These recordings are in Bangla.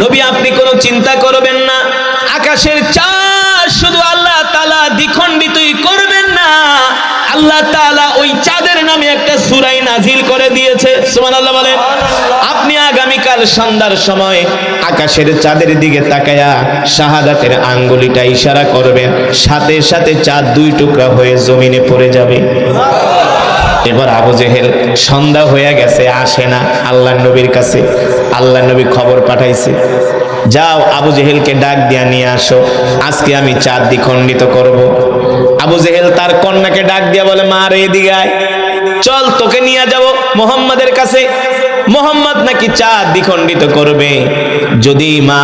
নবী আপনি কোনো চিন্তা করবেন না, আকাশের চাঁদ শুধু আল্লাহ তাআলা দ্বিখণ্ডিতই করবেন না, আল্লাহ তাআলা ওই চাঁদের নামে একটা সূরা নাজিল করে দিয়েছে। সুবহানাল্লাহ বলেন। আপনি আগামীকাল সন্ধ্যার সময় আকাশের চাঁদের দিকে তাকায়া শাহাদাতের আঙ্গুলিটা ইশারা করবেন, সাথে সাথে চাঁদ দুই টুকরা হয়ে জমিনে পড়ে যাবে। এবার আবু জেহেল সন্ধ্যা হয়ে গেছে, আসে না আল্লাহর নবীর কাছে। আল্লাহর নবী খবর পাঠাইছে, যাও আবু জেহেলকে ডাক দিয়া নিয়ে আসো, আজকে আমি চাঁদ দ্বিখণ্ডিত করব। আবু জেহেল তার কন্যাকে ডাক দিয়া বলে, মা রে এদিকে আয়, চল তোকে নিয়ে যাব মুহাম্মাদের কাছে। মুহাম্মদ নাকি চাঁদ দ্বিখণ্ডিত করবে। যদি মা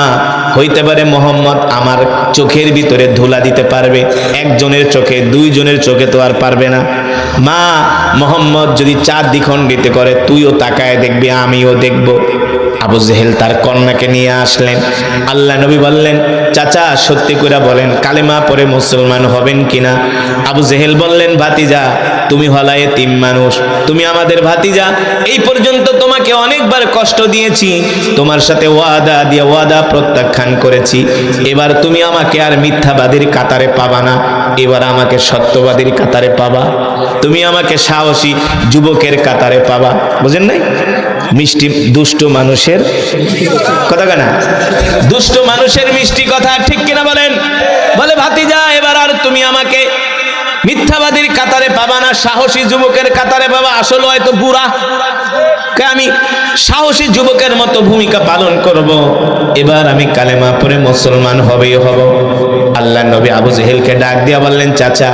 হইতে পারে মুহাম্মদ আমার চোখের ভিতরে ধুলা দিতে পারবে, একজনের চোখে, দুইজনের চোখে তো আর পারবে না। মা মুহাম্মদ যদি চাঁদ দ্বিখণ্ডিত করে তুইও তাকায় দেখবি, আমিও দেখব। আবু জেহেল তার কন্যাকে নিয়ে আসলেন। আল্লাহ নবী বললেন, চাচা সত্যি করে বলেন কালেমা পড়ে মুসলমান হবেন কিনা? আবু জেহেল বললেন, ভাতিজা তুমি হলা এতিম মানুষ, তুমি আমাদের ভাতিজা, এই পর্যন্ত তোমাকে অনেকবার কষ্ট দিয়েছি, তোমার সাথে ওয়াদা দিয়ে ওয়াদা প্রত্যাখ্যান করেছি, এবার তুমি আমাকে আর মিথ্যাবাদীর কাতারে পাবা না, এবার আমাকে সত্যবাদীর কাতারে পাবা, তুমি আমাকে সাহসী যুবকের কাতারে পাবা। বুঝেন নাই? মিষ্টি দুষ্ট মানুষের কথা কেনা, দুষ্ট মানুষের মিষ্টি কথা, ঠিক কিনা বলেন? বলে ভাতিজা এবার আর তুমি আমাকে মিথ্যাবাদীর কাতারে পাবা না, সাহসী যুবকের কাতারে পাবা। আসলে হয়তো বুড়া, আমি সাহসী যুবকের মতো ভূমিকা পালন করব, এবার আমি কালেমা পড়ে মুসলমান হবেই হব। আল্লাহ নবী আবু জেহেলকে ডাক দিয়া বললেন, চাচা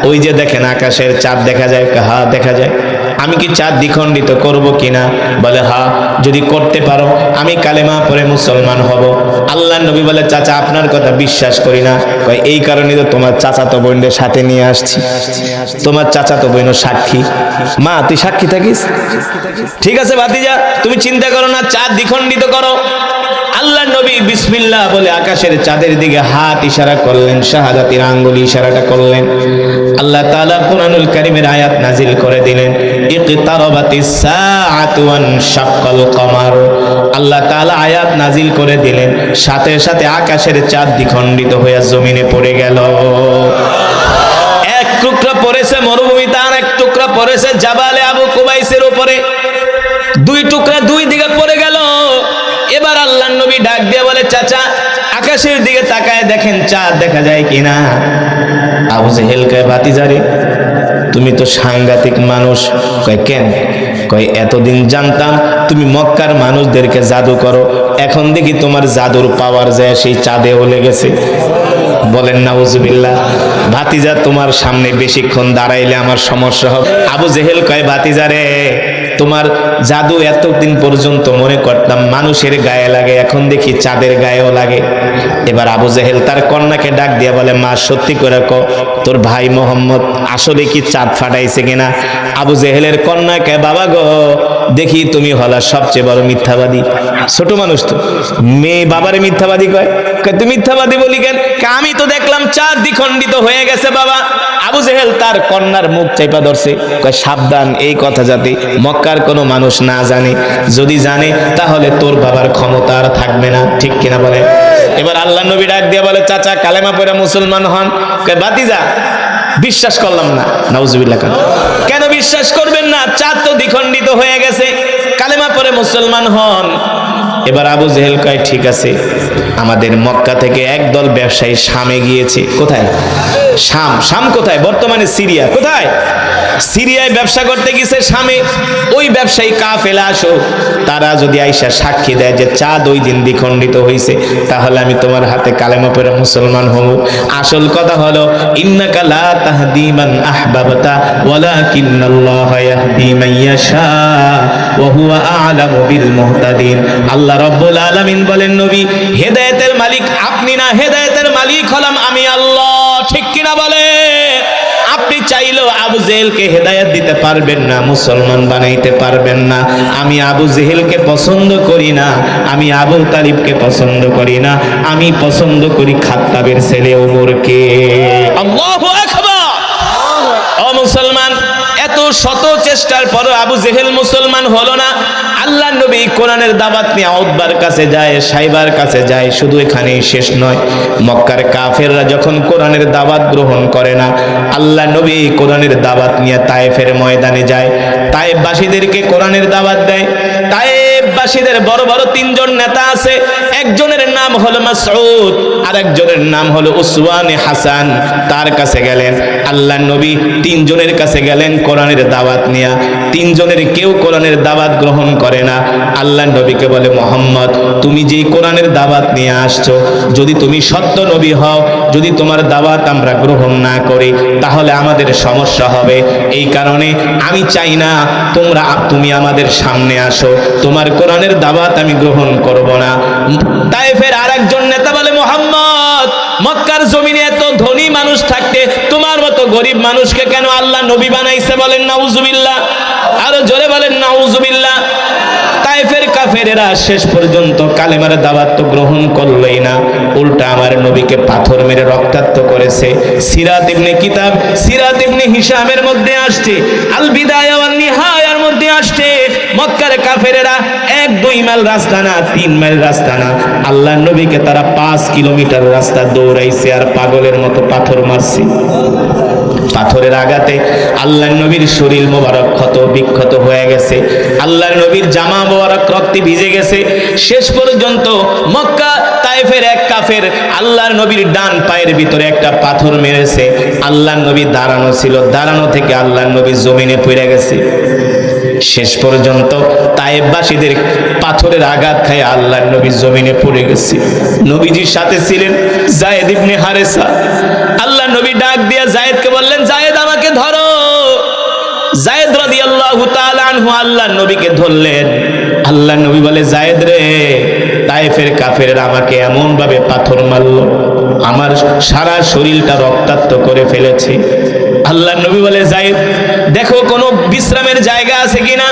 ওই যে দেখেন আকাশের চাঁদ দেখা যায়? হ্যাঁ দেখা যায়। আমি কি চাঁদ দ্বিখণ্ডিত করব কিনা? বলে হ্যাঁ, যদি করতে পারো আমি কালেমা পড়ে মুসলমান হব। আল্লাহ নবী বলে, চাচা আপনার কথা বিশ্বাস করি না। কয় এই কারণে তো তোমার চাচাতো বোনদের সাথে নিয়ে আসছি, তোমার চাচাতো বোন সাক্ষী। মা তুই সাক্ষী থাকিস? ঠিক আছে ভাতিজা, তুমি চিন্তা করো না, চাঁদ দ্বিখণ্ডিত করো। আল্লাহ নবী বিসমিল্লাহ বলে আকাশের চাঁদের দিকে হাত ইশারা করলেন, শাহাদাতের আঙ্গুলি ইশারাটা করলেন। আল্লাহ তাআলা কুরআনুল কারীমের আয়াত নাজিল করে দিলেন, ইকতারাবাতিস সাআতু ওয়ান শাক্কাল কমার। আল্লাহ তাআলা আয়াত নাজিল করে দিলেন, সাথে সাথে আকাশের চাঁদ দ্বিখণ্ডিত হয়ে জমিনে পড়ে গেল। এক টুকরা পড়েছে মরুভূমিতে, আর এক টুকরা পড়েছে জাবালে আবু কুবাইসের উপরে, দুই টুকরা দুই দিকে পড়ে গেল। এবার আল্লাহর নবী ডাক দিয়ে বলে, চাচা আকাশের দিকে তাকায় দেখেন চাঁদ দেখা যায় কিনা? আবু জেহেল কয়, ভাতিজারে তুমি তো সাংঘাতিক মানুষ। কয় কেন? কয় এতদিন জানতাম তুমি মক্কার মানুষদেরকে জাদু করো, এখন দেখি তোমার জাদুর পাওয়ার যায় সেই চাঁদেও লেগেছে। বলেন নাউজুবিল্লাহ। ভাতিজা তোমার সামনে বেশিক্ষণ দাঁড়াইলে আমার সমস্যা হবে। আবু জেহেল কয়, ভাতিজারে তোমার জাদু এতদিন পর্যন্ত মনে করতাম মানুষের গায়ে লাগে, এখন দেখি চাঁদের গায়েও লাগে। এবার আবু জেহেল তার কন্যাকে ডাক দিয়ে বলে, মা সত্যি করে কও তোর ভাই মোহাম্মদ আসলে কি চাঁদ ফাটাইছে কিনা? আবু জেহেলের কন্যাকে, বাবা গো দেখি তুমি হলা সবচেয়ে বড় মিথ্যাবাদী। ছোট মানুষ তো, মেয়ে বাবারে মিথ্যাবাদী কয়। তুই মিথ্যাবাদী বলি কেন? আমি তো দেখলাম চাঁদ দ্বিখণ্ডিত হয়ে গেছে বাবা। আবু জেহেল তার কন্যার মুখ চাইপা ধরছে, কয় সাবধান, এই কথা যাতে মক্কার কোনো মানুষ না জানে, যদি জানে তাহলে তোর বাবার ক্ষমতা আর থাকবে না, ঠিক কিনা বলে? এবার আল্লাহ নবী ডাক দিয়ে বলে, চাচা কালেমা পড়ে মুসলমান হন। কয় ভাতিজা বিশ্বাস করলাম না। নাউজুবিল্লাহ। কেন বিশ্বাস করবেন না? চাঁদ তো দ্বিখণ্ডিত হয়ে গেছে, কালেমা পড়ে মুসলমান হন। এবার আবু জেহেল কয় ঠিক আছে, আমাদের মক্কা থেকে একদল ব্যবসায়ী শামে গিয়েছে। কোথায়? শাম। শাম কোথায়? বর্তমানে সিরিয়া। কোথায়? সিরিয়ায় ব্যবসা করতে গেছে শামে। ওই ব্যবসায়ী কাফেলা আসো, তারা যদি আইসা সাক্ষী দেয় যে চাঁদ ওই দিন দ্বিখণ্ডিত হয়েছে, তাহলে আমি তোমার হাতে কালেমা পড়ে মুসলমান হব। আসল কথা হলো, ইন্নাকা লা তাহদি মান আহবাবতা ওয়ালাকিন্নাল্লাহা ইয়াহদি মান ইয়াশা ওয়া হুয়া আ'লামু বিল মুহতাদিন। আল্লাহ রাব্বুল আলামিন বলেন, নবী হেদায়েতের মালিক আপনি না, হেদায়েতের মালিক হলাম আমি আল্লাহ, ঠিক কিনা বলে? আপনি চাইলেও আবু জেহেলকে হেদায়েত দিতে পারবেন না, মুসলমান বানাইতে পারবেন না। আমি আবু জেহেলকে পছন্দ করি না, আমি আবু তালিবকে পছন্দ করি না, আমি পছন্দ করি খাত্তাবের ছেলে ওমরকে। আল্লাহু আকবার। ও মুসলমান, এত শত চেষ্টার পরও আবু জেহেল মুসলমান হলো না। আল্লাহ নবী কোরআনের দাওয়াত নিয়ে উতবার কাছে যায়, সাইবার কাছে যায়। শুধু এখানেই শেষ নয়, মক্কার কাফেররা যখন কোরআনের দাওয়াত গ্রহণ করে না, আল্লাহ নবী কোরআনের দাওয়াত নিয়ে তায়েফের ময়দানে যায়, তায়েফবাসীদেরকে কোরআনের দাওয়াত দেয়। তায়েফবাসীদের বড় বড় তিনজন নেতা আছে, একজনের নাম হলো মাসউদ, আর একজনের নাম হলো উসওয়ানে হাসান। তার কাছে গেলেন আল্লাহ নবী, তিনজনের কাছে গেলেন কোরআনের দাওয়াত নিয়ে। তিনজনের কেউ কোরআনের দাওয়াত গ্রহণ করে না। আল্লাহ নবীকে বলে, মুহাম্মদ তুমি যেই কোরআনের দাওয়াত নিয়ে আসছো, যদি তুমি সত্য নবী হও, যদি তোমার দাওয়াত আমরা গ্রহণ না করি তাহলে আমাদের সমস্যা হবে। এই কারণে আমি চাই না তুমি আমাদের সামনে আসো, তোমার কোরআনের দাওয়াত আমি গ্রহণ করব না। তায়েফের আরেকজন নেতা বলে, মুহাম্মদ মক্কার জমিনে এত ধনী মানুষ থাকতে তোমার মতো গরিব মানুষকে কেন আল্লাহ নবী বানাইছে? বলেন নাউজুবিল্লাহ, আরো জোরে বলেন নাউজুবিল্লাহ। তায়েফের কাফেরেরা শেষ পর্যন্ত কালেমার দাওয়াত তো গ্রহণ করলই না, উল্টা আমার নবীকে পাথর মেরে রক্তাক্ত করেছে। সিরাত ইবনে হিশামের মধ্যে আসছে, আল বিদায়া ওয়ান নিহায়ার মধ্যে আসছে, মক্কার কাফেরেরা 1-2 মাইল রাস্তা না, 3 মাইল রাস্তা না, আল্লাহ নবীকে তারা 5 কিলোমিটার রাস্তা দৌড়াইছে আর পাগলের মতো পাথর মারছে। পাথরের আঘাতে আল্লাহ নবীর শরীর মোবারক ক্ষত বিক্ষত হয়ে গেছে, আল্লাহ নবীর জামা মোবারক রক্তে ভিজে গেছে। শেষ পর্যন্ত মক্কা তায়েফের এক কাফের আল্লাহর নবীর ডান পায়ের ভিতরে একটা পাথর মেরেছে। আল্লাহ নবী দাঁড়ানো ছিল, দাঁড়ানো থেকে আল্লাহ নবী জমিনে পড়ে গেছে। শেষ পর্যন্ত তায়েফবাসীদের পাথরের আঘাত খায় আল্লাহর নবী জমিনে পড়ে গেছে। নবীজির সাথে ছিলেন যায়েদ ইবনে হারেসা। আল্লাহ নবী ডাক দিয়ে যায়েদকে বললেন, যায়েদ আমাকে ধরো। যায়েদ রাদিয়াল্লাহু তাআলা আনহু আল্লাহ নবীকে ধরলেন। আল্লাহ নবী বলে, যায়েদ রে, তায়েফের কাফেররা আমাকে এমন ভাবে পাথর মারলো, আমার সারা শরীরটা রক্তাক্ত করে ফেলেছে। আল্লাহ নবী বলে, যায়েদ দেখো কোনো বিশ্রামের জায়গা আছে কিনা।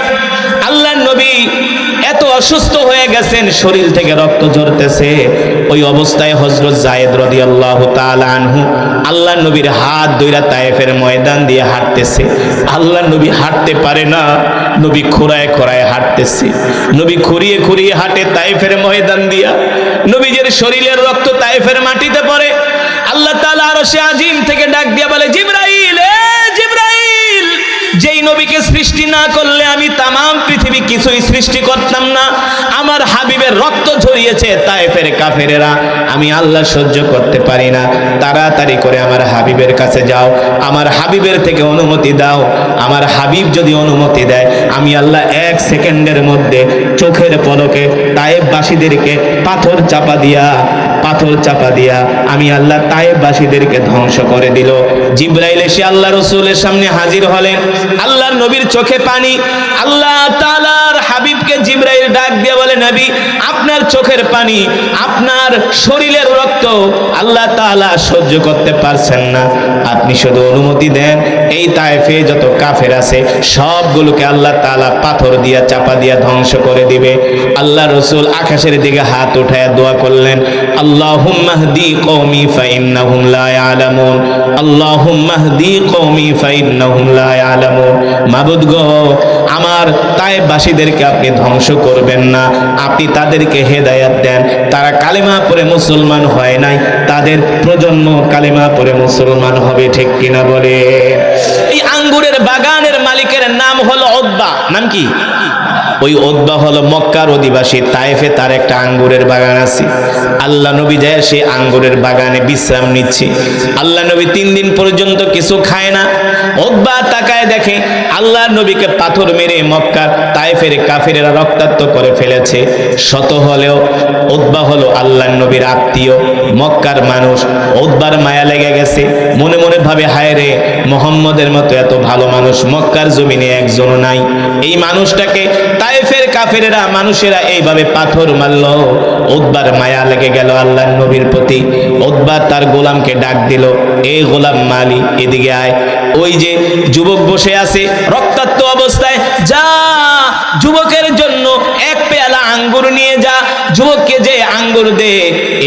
আল্লাহ নবী এত অসুস্থ হয়ে গেছেন, শরীর থেকে রক্ত ঝরতেছে। ওই অবস্থায় হযরত যায়েদ রাদিয়াল্লাহু তাআলা আনহু আল্লাহ নবীর হাত ধইরা তায়েফের ময়দান দিয়ে হাঁটতেছে। আল্লাহ নবী হাঁটতে পারে না, নবী খোঁড়ায় খোঁড়ায় হাঁটতেছে। নবী খুঁড়িয়ে খুঁড়িয়ে হাঁটে তায়েফের ময়দান দিয়া। নবীজের শরীরের রক্ত তায়েফের মাটিতে পড়ে। আল্লাহ তাআলা আরশে আজিম থেকে ডাক দিয়া বলে, জিবরাইল, জিবরাইল, যেই নবীকে সৃষ্টি না করলে আমি তামাম পৃথিবী কিছুই সৃষ্টি করতাম না। আমার হাবিবের রক্ত ঝরিয়েছে তায়েফের কাফেরেরা, আমি আল্লাহ সহ্য করতে পারি না। তাড়াতাড়ি করে আমার হাবিবের কাছে যাও, আমার হাবিবের থেকে অনুমতি দাও। আমার হাবিব যদি অনুমতি দেয়, আমি আল্লাহ 1 সেকেন্ডের মধ্যে চোখের পলকে তায়েফবাসীদেরকে পাথর চাপা দিয়া আমি আল্লাহ তায়েফবাসীদেরকে ধ্বংস করে দিল। জিবরাইল এসে আল্লাহ রাসূলের সামনে হাজির হলেন। আল্লাহর নবীর চোখে পানি। আল্লাহ তাআলার হাবিবকে জিবরাইল ডাক দিয়ে বলে, নবী আপনার চোখের পানি, আপনার শরীরের রক্ত আল্লাহ তাআলা সহ্য করতে পারছেন না, আপনি শুধু অনুমতি দেন, এই তায়েফে যত কাফের আছে সবগুলোকে আল্লাহ তাআলা পাথর দিয়া চাপা দিয়া ধ্বংস করে দিবে। আল্লাহ রাসূল আকাশের দিকে হাত উঠায় দোয়া করলেন, আল্লাহুম্মা হদি কওমি ফাইন্নাহুম লা ইয়ালামুন, আল্লাহুম্মা হদি কওমি ফাইন্নাহুম লা ইয়ালামুন। মাবুদ গো, আমার তায়েফবাসীদেরকে আপনি ধ্বংস করবেন না, আপনি তাদেরকে হেদায়েত দেন। তারা কালেমা পড়ে মুসলমান হয় নাই, তাদের প্রজন্ম কালেমা পড়ে মুসলমান হবে, ঠিক কিনা বলে? এই আঙ্গুরের বাগানের মালিকের নাম হলো উতবা। নাম কি? ওই উতবা হলো মক্কার অধিবাসী। তায়েফে তার একটা আঙ্গুরের বাগান আছে। আল্লাহ নবী যায় সেই আঙ্গুরের বাগানে বিশ্রাম নিচ্ছে। আল্লাহ নবী 3 দিন পর্যন্ত কিছু খায় না। উতবা তাকায় দেখে আল্লাহ নবীকে পাথর মেরে মক্কার তায়েফের কাফেরেরা রক্তাক্ত করে ফেলেছে। শত হলেও উতবা হলো আল্লাহ নবীর আত্মীয়, মক্কার মানুষ। উতবার মায়া লেগে গেছে, মনে মনে ভাবে, হায় রে, মুহাম্মদের মতো এত ভালো মানুষ মক্কার জমিনে একজনও নাই। এই মানুষটাকে তায়েফের কাফেরেরা মানুষেরা এইভাবে পাথর মারলো। উতবার মায়া লেগে গেল আল্লাহর নবীর প্রতি। উতবা তার গোলামকে ডাক দিল, এই গোলাম মালি, এদিকে আয়। ওই যে যুবক বসে আছে রক্তাক্ত অবস্থায়, যা যুবকের জন্য 1 পেয়ালা আঙ্গুর নিয়ে যা, যুবককে যে আঙ্গুর দে,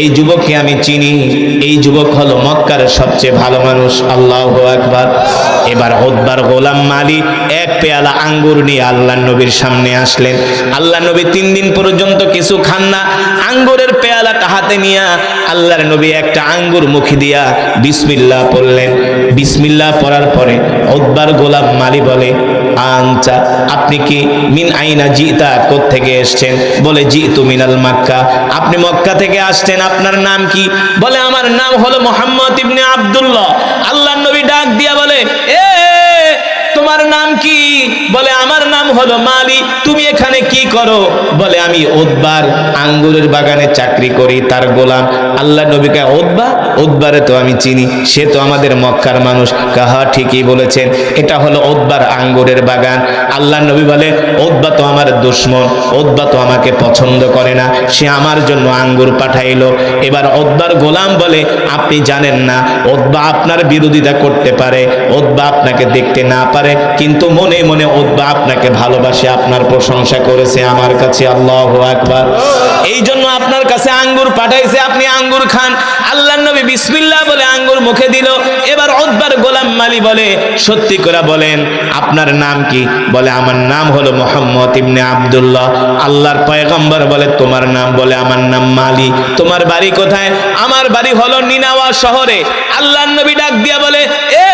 এই যুবককে আমি চিনি, এই যুবক হলো মক্কার সবচেয়ে ভালো মানুষ। আল্লাহু আকবার। এবার উতবার গোলাম মালি এক পেয়ালা আঙ্গুর নিয়ে আল্লাহর নবীর সামনে আসলেন। আল্লাহর নবী 3 দিন পর্যন্ত কিছু খান না। আঙ্গুরের পেয়ালাটা হাতে নিয়ে আল্লাহর নবী একটা আঙ্গুর মুখে দিয়া বিসমিল্লাহ পড়লেন। বিসমিল্লাহ পড়ার পরে উতবার গোলাম মালি বলে, আনচা, আপনি কি মিন আইনা জিতা, কোত্থেকে এসেছেন? বলে জিতু মিনাল মক্কা, আপনি মক্কা থেকে আসছেন। আপনার নাম কি? বলে আমার নাম হলো মুহাম্মদ ইবনে আব্দুল্লাহ। আল্লাহর নবী ডাক দিয়া বলে, এ তোমার নাম কি? বলে আমার নাম হলো মালি। তুমি এখানে কি করো? বলে আমি উতবার আঙ্গুরের বাগানে চাকরি করি, তার গোলাম। আল্লাহ নবীকে উতবা, উতবারে তো আমি চিনি, সে তো আমাদের মক্কার মানুষ। কাহা ঠিকই বলেছেন, এটা হলো উতবার আঙ্গুরের বাগান। আল্লাহ নবী বলে, উতবা তো আমার দুশমন, উতবা তো আমাকে পছন্দ করে না, সে আমার জন্য আঙ্গুর পাঠাইলো। এবার উতবার গোলাম বলে, আপনি জানেন না উতবা আপনার বিরোধিতা করতে পারে, উতবা আপনাকে দেখতে না পারে, কিন্তু মনে মনে উতবা আপনাকে ভালোবাসে, আপনার প্রশংসা করেছে আমার কাছে। আল্লাহু আকবার। এই জন্য আপনার কাছে আঙ্গুর পাঠাইছে, আপনি আঙ্গুর খান। আল্লাহর নবী বিসমিল্লাহ বলে আঙ্গুর মুখে দিল। এবার উতবার গোলাম মালি বলে, সত্যি করে বলেন আপনার নাম কি? বলে আমার নাম হলো মুহাম্মদ ইবনে আব্দুল্লাহ। আল্লাহর পয়গম্বর বলে, তোমার নাম? বলে আমার নাম মালি। তোমার বাড়ি কোথায়? আমার বাড়ি হলো নিনাওয়া শহরে। আল্লাহর নবী ডাক দিয়া বলে, এ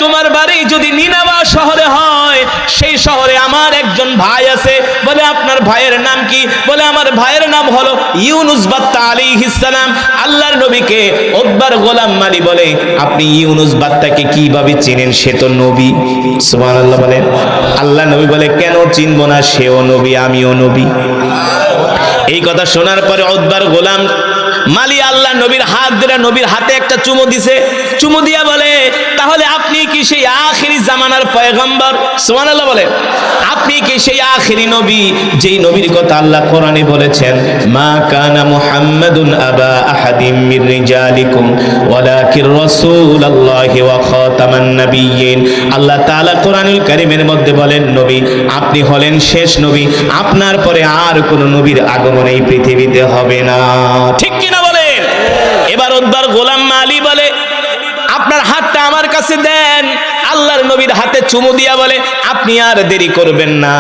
তোমার বাড়ি যদি নিনাওয়া শহরে হয়, সেই শহরে আমার একজন ভাই আছে। বলে আপনার ভাইয়ের নাম কি? বলে আমার ভাইয়ের নাম হলো ইউনুস বাত্তা আলাইহিস সালাম। আল্লাহর নবীকে উতবার গোলাম মালি বলে, আপনি ইউনুস বাত্তাকে কিভাবে চিনেন? সে তো নবী। সুবহানাল্লাহ বলেন। আল্লাহ নবী বলে, কেন চিনব না, সেও নবী, আমিও নবী। এই কথা শোনার পরে উতবার গোলাম মালি আল্লাহ নবীর হাত ধরে নবীর হাতে একটা চুমু দিছে। চুমু দিয়া বলে, তাহলে আপনি কি সেই আখিরি জামানার পয়গম্বর? সুবহানাল্লাহ বলে। আপনি কি সেই আখিরি নবী যেই নবীর কথা আল্লাহ কোরআনে বলেছেন, মা কানা মুহাম্মাদুন আবা আহাদিম মির রিজালিকুম ওয়ালাকির রাসূলুল্লাহি ওয়া খাতামান নাবিয়্যিন। আল্লাহ তাআলা কোরআনুল কারীমের মধ্যে বলেন, নবী আপনি হলেন শেষ নবী, আপনার পরে আর কোন নবীর আগমন এই পৃথিবীতে হবে না। ঠিক কিনা বলেন? এবার উতবার গোলাম মালি বলে, আপনার হাতটা আমার কাছে দেন। আল্লাহর নবীর হাতে চুমু দিয়া বলে, আপনি আর দেরি করবেন না,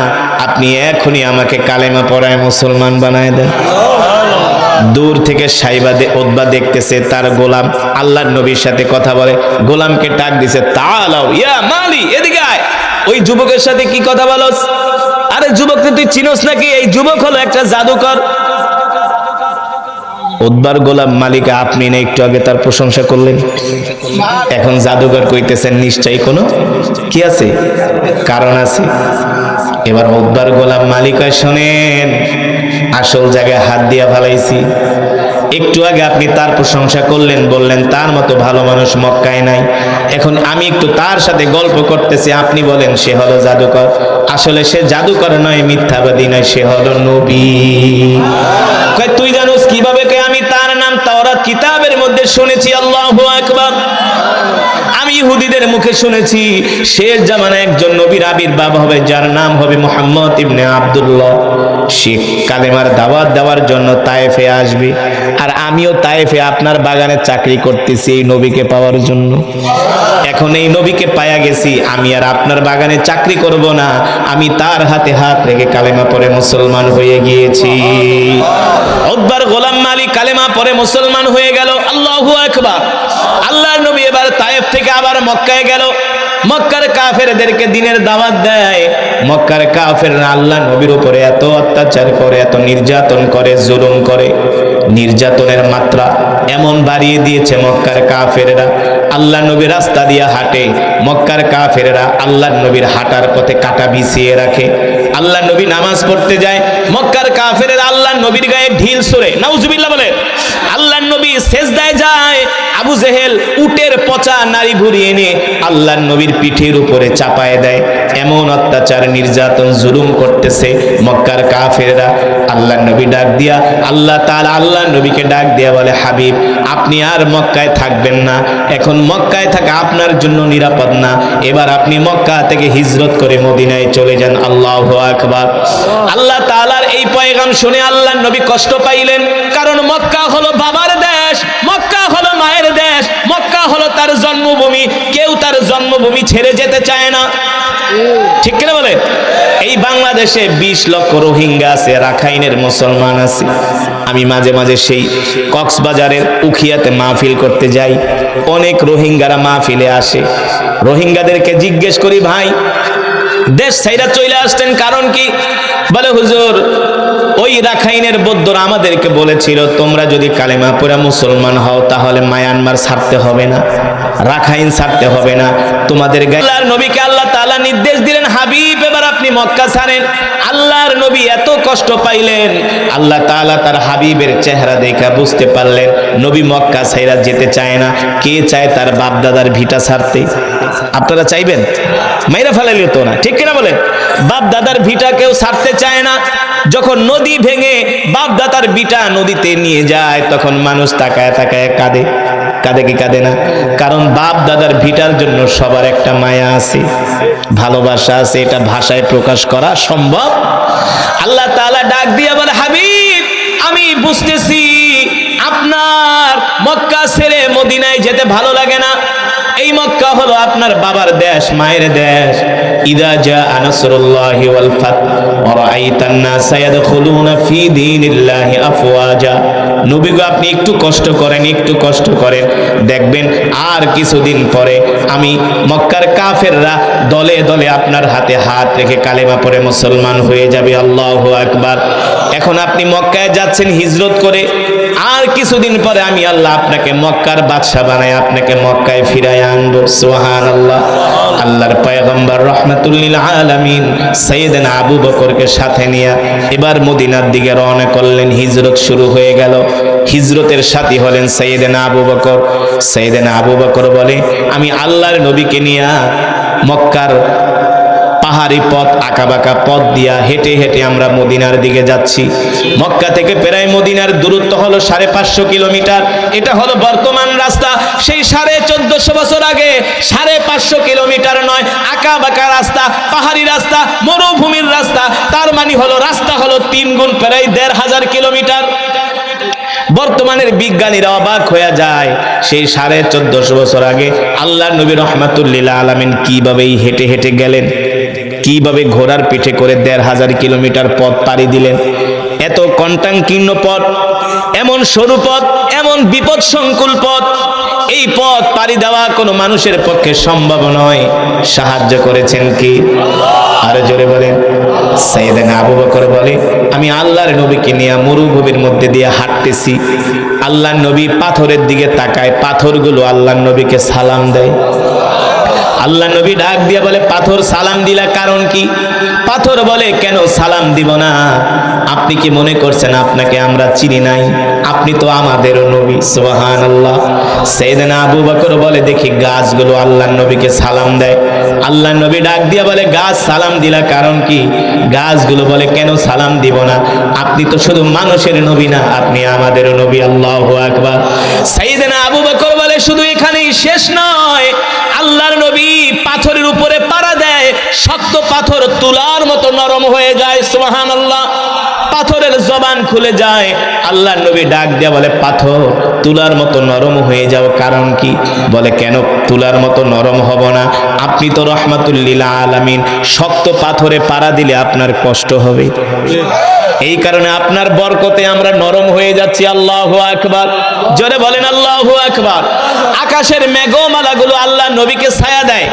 আপনি এখনই আমাকে কালেমা পড়ায় মুসলমান বানায় দেন। দূর থেকে উতবা দেখতেছে তার গোলাম আল্লাহর নবীর সাথে কথা বলে। গোলামকে ডাক দিছে, তাআলাও ইয়া মালি, এদিকে আয়। ওই যুবকের সাথে কি কথা বলস? আরে যুবককে তুই চিনোস নাকি? এই যুবক হলো একটা জাদুকর। উতবার গোলাম মালিক, আপনি না একটু আগে তার প্রশংসা করলেন, এখন জাদুঘর কইতেছেন, নিশ্চয়ই কোনো কি আছে, কারণ আছে। এবার উতবার গোলাম মালিক শোনেন, আসল জায়গায় হাত দিয়া ফালাইছি। একটু আগে আপনি তার প্রশংসা করলেন, বললেন তার মতো ভালো মানুষ মক্কায় নাই। এখন আমি একটু তার সাথে গল্প করতেছি, আপনি বলেন সে হলো জাদুকর। আসলে সে জাদুকর নয়, মিথ্যাবাদী নয়, সে হলো নবী। তুই জানোস কিভাবে? আমি তার নাম তাওরাত কিতাবের মধ্যে শুনেছি। আল্লাহু আকবার। আমি ইহুদিদের মুখে শুনেছি শেষ জামানায় একজন নবীর আবির্ভাব হবে, যার নাম হবে মুহাম্মদ ইবনে আব্দুল্লাহ। সে কালেমার দাওয়াত দেওয়ার জন্য তায়েফে আসবে, আর আমিও তায়েফে আপনার বাগানে চাকরি করতেছি এই নবীকে পাওয়ার জন্য। এখন এই নবীকে পায়া গেছি, আমি আর আপনার বাগানে চাকরি করব না, আমি তার হাতে হাত রেখে কালেমা পড়ে মুসলমান হয়ে গিয়েছি। উতবার গোলাম মালিক কালেমা পড়ে মুসলমান হয়ে গেল। আল্লাহু আকবার। আল্লাহর নবী এবার তায়েফ থেকে আবার মক্কায় গেল। মক্কার কাফেরদেরকে দিনের দাওয়াত দেয়। মক্কার কাফেররা আল্লাহ নবীর উপরে এত অত্যাচার করে, এত নির্যাতন করে, জুলুম করে, নির্যাতনের মাত্রা এমন বাড়িয়ে দিয়েছে মক্কার কাফেররা। আল্লাহ নবী রাস্তা দিয়ে হাঁটে, মক্কার কাফেররা আল্লাহ নবীর হাঁটার পথে কাঁটা বিছিয়ে রাখে। আল্লাহ নবী নামাজ পড়তে যায়, মক্কার কাফেররা আল্লাহ নবীর গায়ে ঢিল ছুঁড়ে, নাউজুবিল্লাহ বলে। আল্লাহ নবী সেজদায় যায়, আবু জেহেল উটের পচা নাড়ি ভুড়ি এনে আল্লাহ নবীর পিঠের উপরে চাপায় দেয়। এমন অত্যাচার, নির্যাতন, জুলুম করতেছে মক্কার কাফেররা। আল্লাহ নবী ডাক দিয়া, আল্লাহ তাআলা আল্লাহ নবীকে ডাক দিয়া বলে, হাবিব আপনি আর মক্কায় থাকবেন না, এখন মক্কায় থাকা আপনার জন্য নিরাপদ না, এবার আপনি মক্কা থেকে হিজরত করে মদিনায় চলে যান। আল্লাহু আকবার। আল্লাহ তাআলার এই পয়গাম শুনে আল্লাহ নবী কষ্ট পাইলেন, কারণ মক্কা হলো বাবার দেশ, মক্কা হলো মায়ের দেশ, মক্কা হলো তার জন্মভূমি। কেউ তার জন্মভূমি ছেড়ে যেতে চায় না, ঠিক কিনা বলে? এই বাংলাদেশে 20 লক্ষ রোহিঙ্গা আছে, রাখাইনের মুসলমান আছে। আমি মাঝে মাঝে সেই কক্সবাজারের উখিয়াতে মাহফিল করতে যাই, অনেক রোহিঙ্গারা মাহফিলে আসে। রোহিঙ্গাদেরকে জিজ্ঞেস করি, ভাই দেশ ছাইরা চলে আসতেন কারণ কি? বলে হুজুর ওই রাখাইনের বৌদ্ধরা আমাদেরকে বলেছিল তোমরা যদি কালেমা পড়ে মুসলমান হও তাহলে মায়ানমার ছাড়তে হবে না, রাখাইন ছাড়তে হবে না, তোমাদের আল্লাহর নবীকে আল্লাহ তাআলা নির্দেশ দিলেন, হাবিব এবার আপনি মক্কা ছাড়েন। আল্লাহর নবী এত কষ্ট পাইলেন, আল্লাহ তাআলা তার হাবিবের চেহারা দেখে বুঝতে পারলেন নবী মক্কা ছাইরা যেতে চায় না। কে চায় তার বাপ দাদার ভিটা ছাড়তে? আপনারা চাইবেন? মাইরা ফেলাইলে তো না, ঠিক কিনা বলেন? বাপ দাদার ভিটা কেউ ছাড়তে চায় না। যখন নদী ভেঙে বাপ দাদার ভিটা নদীতে নিয়ে যায় তখন মানুষ তাকায় তাকায় কাঁদে, কাঁদে কি কাঁদে না? কারণ বাপ দাদার ভিটার জন্য সবার একটা মায়া আছে, ভালোবাসা আছে, এটা ভাষায় প্রকাশ করা সম্ভব। আল্লাহ তাআলা ডাক দিয়ে বলে, হাবিব আমি বুঝতেছি আপনার মক্কা ছেড়ে মদিনায় যেতে ভালো লাগে না। এই মক্কা হলো আপনার বাবার দেশ, মায়ের দেশ। ইদা জাআ নাসরুল্লাহি ওয়াল ফাত ওয়া রাআইতান নাসা ইয়াদখুলুনা ফি দীনিল্লাহি আফওয়াজা। নবী গো আপনি একটু কষ্ট করেন, একটু কষ্ট করেন, দেখবেন আর কিছুদিন পরে আমি মক্কার কাফেররা দলে দলে আপনার হাতে হাত রেখে কালেমা পড়ে মুসলমান হয়ে যাবে। আল্লাহু আকবার। এখন আপনি মক্কায় যাচ্ছেন হিজরত করে, আর কিছুদিন পরে আমি আল্লাহ আপনাকে মক্কার বাদশা বানায় আপনাকে মক্কায় ফিরায় আনবো। সুবহানাল্লাহ। আল্লাহর পয়গম্বর রাহমাতুল লিল আলামিন সাইয়েদনা আবু বকরকে সাথে নিয়ে এবার মদিনার দিকে রওনা করলেন। হিজরত শুরু হয়ে গেল। হিজরতের সাথী হলেন সাইয়েদনা আবু বকর। সাইয়েদনা আবু বকর বলে, আমি আল্লাহর নবীকে নিয়ে মক্কার পাহাড়ি পথ, আঁকাবাঁকা পথ দিয়া হেঁটে হেঁটে আমরা মদিনার দিকে যাচ্ছি। মক্কা থেকে প্রায় মদিনার দূরত্ব হলো 550 কিলোমিটার। এটা হলো বর্তমান রাস্তা। সেই 1450 বছর আগে 550 কিলোমিটার নয়, আঁকাবাঁকা রাস্তা, পাহাড়ি রাস্তা, মরুভূমির রাস্তা। তার মানে হলো রাস্তা হলো 3 গুণ, প্রায় 1500 কিলোমিটার। বর্তমানের বিজ্ঞানীরা অবাক হয়ে যায়, সেই 1450 বছর আগে আল্লাহর নবী রাহমাতুল লিল আলামিন কিভাবে হেঁটে হেঁটে গেলেন, কিভাবে ঘোড়ার পিঠে করে 1500 কিলোমিটার পথ পাড়ি দিলেন। এত কণ্টাঙ্কীর্ণ পথ, এমন সরু পথ, এমন বিপদ সংকুল পথ, এই পথ পাড়ি দেওয়া কোনো মানুষের পক্ষে সম্ভব নয়। সাহায্য করেছেন কি? আরো জোরে বলেন। সাইয়েদনা আবু বকর বলে, আমি আল্লাহর নবীকে নিয়ে মরুভূমির মধ্যে দিয়ে হাঁটতেছি। আল্লাহর নবী পাথরের দিকে তাকায়, পাথরগুলো আল্লাহর নবীকে সালাম দেয়। আল্লাহ নবী ডাক দিয়ে বলে, পাথর সালাম দিলা কারণ কি? পাথর বলে, কেন সালাম দিব না? আপনি কি মনে করছেন আপনাকে আমরা চিনি নাই? আপনি তো আমাদেরও নবী। সুবহানাল্লাহ। সাইয়েদনা আবু বকর বলে, দেখি গাছগুলো আল্লাহর নবীকে সালাম দেয়। আল্লাহ নবী ডাক দিয়ে বলে, গাছ সালাম দিলা কারণ কি? গাছগুলো বলে, কেন সালাম দিব না? আপনি তো শুধু মানুষের নবী না, আপনি আমাদেরও নবী। আল্লাহু আকবার। সাইয়েদনা আবু বকর বলে, শুধু এখানেই শেষ নয়, আল্লাহর নবী পাথরের উপরে পাড়া দেয়, শক্ত পাথর তুলার মতো নরম হয়ে যায়। সুবহানাল্লাহ। পাথরের জবান খুলে যায়। আল্লাহর নবী ডাক দিয়ে বলে, পাথর তুলার মতো নরম হয়ে যাও কারণ কি? বলে, কেন তুলার মতো নরম হব না? আপনি তো রাহমাতুল লিল আলামিন, শক্ত পাথরে পাড়া দিলে আপনার কষ্ট হবে, এই কারণে আপনার বরকতে আমরা নরম হয়ে যাচ্ছি। আল্লাহু আকবার। জোরে বলেন আল্লাহু আকবার। আকাশের মেঘমালাগুলো আল্লাহ নবীকে ছায়া দেয়।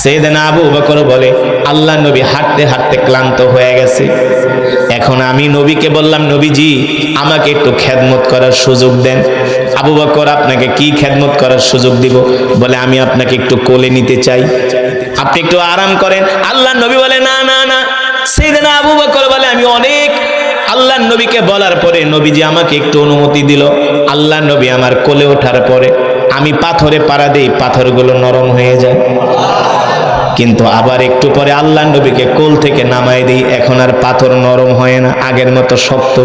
সাইয়েদনা আবু বকর বলে, আল্লাহ নবী হাঁটতে হাঁটতে ক্লান্ত হয়ে গেছে। এখন আমি নবীকে বললাম, নবীজি আমাকে একটু খেদমত করার সুযোগ দেন। আবু বকর, আপনাকে কি খেদমত করার সুযোগ দিব? বলে, আমি আপনাকে একটু কোলে নিতে চাই, আপনি একটু আরাম করেন। আল্লাহ নবী বলে, না না না। সাইয়েদনা আবু বকর বলে, আমি অনেক আল্লাহর নবীকে বলার পরে নবীজি আমাকে একটু অনুমতি দিল। আল্লাহর নবী আমার কোলে ওঠার পরে আমি পাথরে পাড়া দেই, পাথরগুলো নরম হয়ে যায়। কিন্তু আবার একটু পরে আল্লাহর নবীকে কোল থেকে নামাই দিই, এখন আর পাথর নরম হয় না, আগের মতো শক্ত।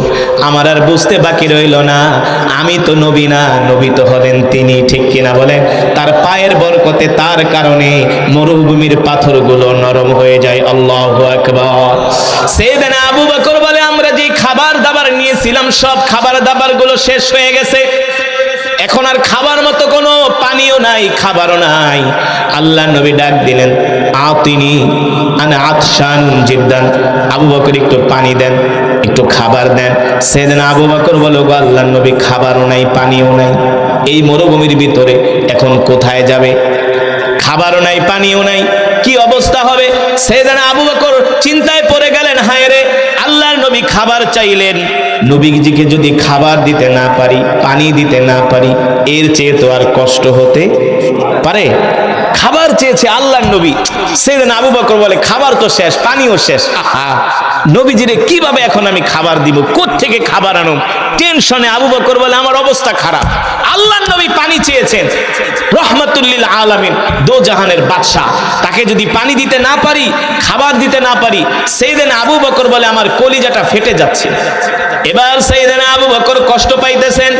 আমার আর বুঝতে বাকি রইল না, আমি তো নবী না, নবী তো হলেন তিনি। ঠিক কিনা বলেন? তার পায়ের বরকতে, তার কারণে মরুভূমির পাথরগুলো নরম হয়ে যায়। আল্লাহু আকবার। সাইয়েদনা আবু বকর বলে, আমরা যে খাবার দাবার নিয়েছি দিয়েছিলাম সব খাবার দাবার গুলো শেষ হয়ে গেছে, এখন আর খাবার মতো কোনো পানিও নাই, খাবারও নাই। আল্লাহ নবী ডাক দিলেন, আতিনি আনা আতশানুন জিদ্দান, আবু বকর একটু পানি দেন, একটু খাবার দেন। সেদিন আবু বকর বলল, গো আল্লাহ নবী, খাবারও নাই পানিও নাই, এই মরুভূমির ভিতরে এখন কোথায় যাবে? খাবারও নাই পানিও নাই, কি অবস্থা হবে? সেদিন আবু বকর চিন্তায় পড়ে গেলেন, হায় রে, আল্লাহর নবী খাবার চাইলেন, নবীজিকে যদি খাবার দিতে না পারি, পানি দিতে না পারি, এর চেয়ে তো আর কষ্ট হতে পারে। খাবার চেয়েছে আল্লাহর নবী, সেদিন আবু বকর বলে, খাবার তো শেষ, পানিও শেষ, আহা, নবীজিরে কিভাবে এখন আমি খাবার দিব, কোত্থেকে খাবার আনুম? টেনশনে আবু বকর বলে, আমার অবস্থা খারাপ। আল্লাহর নবী পানি চেয়েছেন, রহমাতুল লিল আলামিন, দো জাহানের বাদশা, তাকে যদি পানি দিতে না পারি, খাবার দিতে না পারি, সেদিন আবু বকর বলে, আমার কলিজাটা ফেটে যাচ্ছে। এবার সেদিন আবু বকর কষ্ট পাইতেছেন,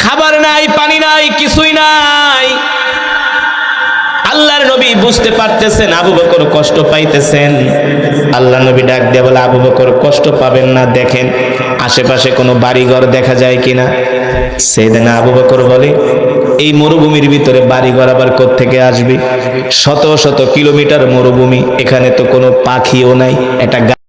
খাবার নাই, পানি নাই, কিছুই নাই। আল্লাহর নবী বুঝতে পারতেছেন আবু বকর কষ্ট পাইতেছেন। আল্লাহ নবী ডাক দিয়ে বলে, আবু বকর কষ্ট পাবেন না, দেখেন আশেপাশে কোনো বাড়িঘর দেখা যায় কিনা। সেদিন আবু বকর বলে, এই মরুভূমির ভিতরে বাড়িঘর আবার কোত্থেকে আসবে? শত শত কিলোমিটার মরুভূমি, এখানে তো কোনো পাখিও নাই, একটা